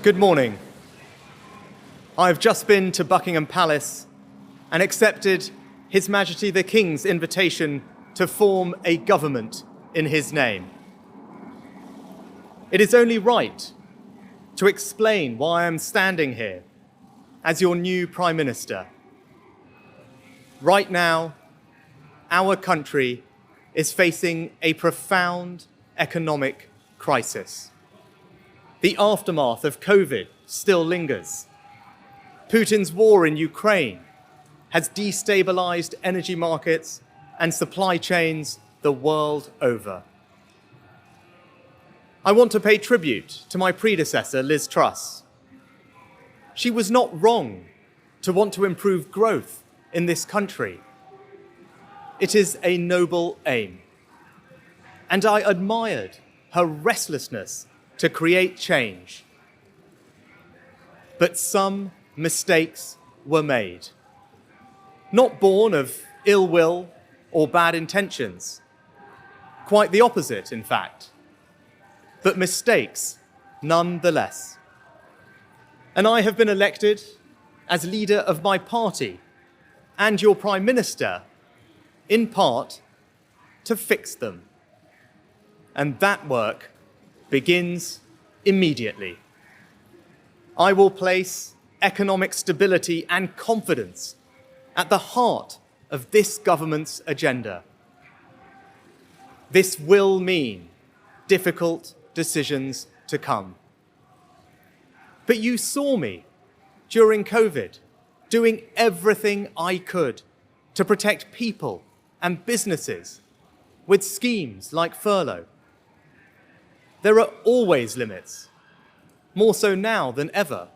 Good morning. I have just been to Buckingham Palace and accepted His Majesty the King's invitation to form a government in his name. It is only right to explain why I am standing here as your new Prime Minister. Right now, our country is facing a profound economic crisis. The aftermath of COVID still lingers. Putin's war in Ukraine has destabilized energy markets and supply chains the world over. I want to pay tribute to my predecessor, Liz Truss. She was not wrong to want to improve growth in this country. It is a noble aim. And I admired her restlessness to create change. But some mistakes were made. Not born of ill will or bad intentions. Quite the opposite, in fact. But mistakes nonetheless. And I have been elected as leader of my party and your Prime Minister, in part, to fix them. And that work begins immediately. I will place economic stability and confidence at the heart of this government's agenda. This will mean difficult decisions to come. But you saw me during COVID doing everything I could to protect people and businesses with schemes like furlough. There are always limits, more so now than ever.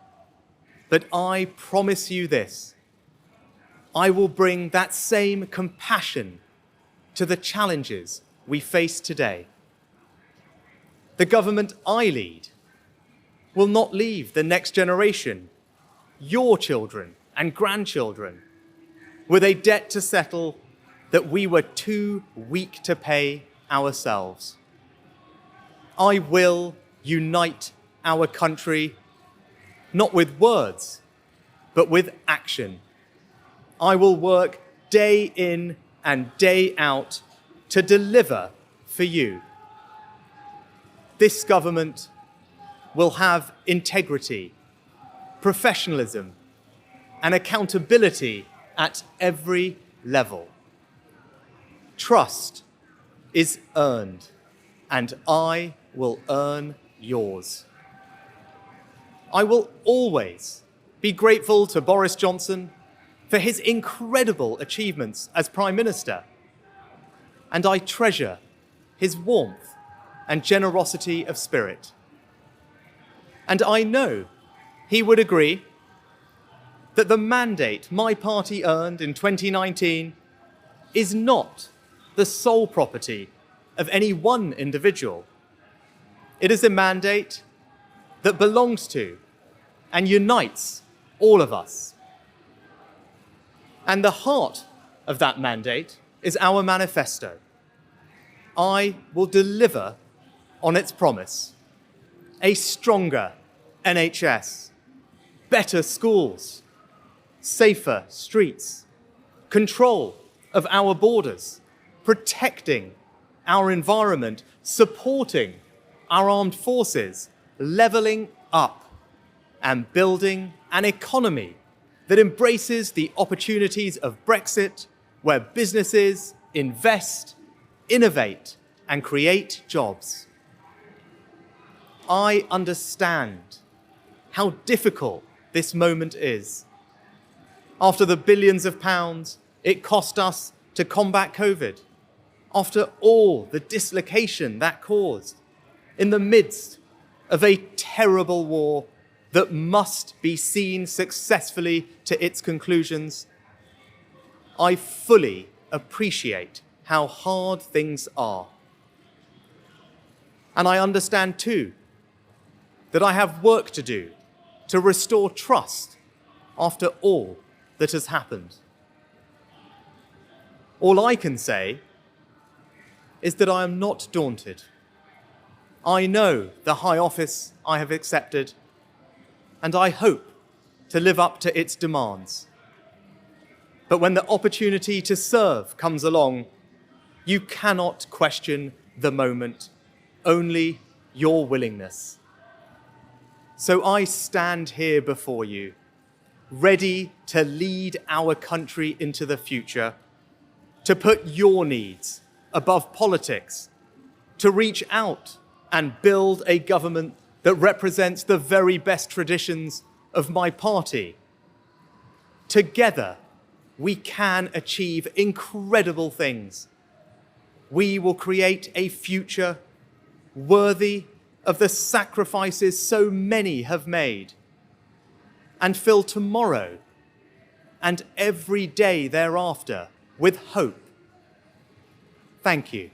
But I promise you this, I will bring that same compassion to the challenges we face today. The government I lead will not leave the next generation, your children and grandchildren, with a debt to settle that we were too weak to pay ourselves. I will unite our country, not with words, but with action. I will work day in and day out to deliver for you. This government will have integrity, professionalism, and accountability at every level. Trust is earned, and I will earn yours. I will always be grateful to Boris Johnson for his incredible achievements as Prime Minister, and I treasure his warmth and generosity of spirit. And I know he would agree that the mandate my party earned in 2019 is not the sole property of any one individual. It is a mandate that belongs to and unites all of us. And the heart of that mandate is our manifesto. I will deliver on its promise: a stronger NHS, better schools, safer streets, control of our borders, protecting our environment, supporting our armed forces, levelling up, and building an economy that embraces the opportunities of Brexit, where businesses invest, innovate, and create jobs. I understand how difficult this moment is. After the billions of pounds it cost us to combat COVID, after all the dislocation that caused, in the midst of a terrible war that must be seen successfully to its conclusions, I fully appreciate how hard things are. And I understand too that I have work to do to restore trust after all that has happened. All I can say is that I am not daunted. I know the high office I have accepted, and I hope to live up to its demands. But when the opportunity to serve comes along, you cannot question the moment, only your willingness. So I stand here before you, ready to lead our country into the future, to put your needs above politics, to reach out and build a government that represents the very best traditions of my party. Together, we can achieve incredible things. We will create a future worthy of the sacrifices so many have made, and fill tomorrow and every day thereafter with hope. Thank you.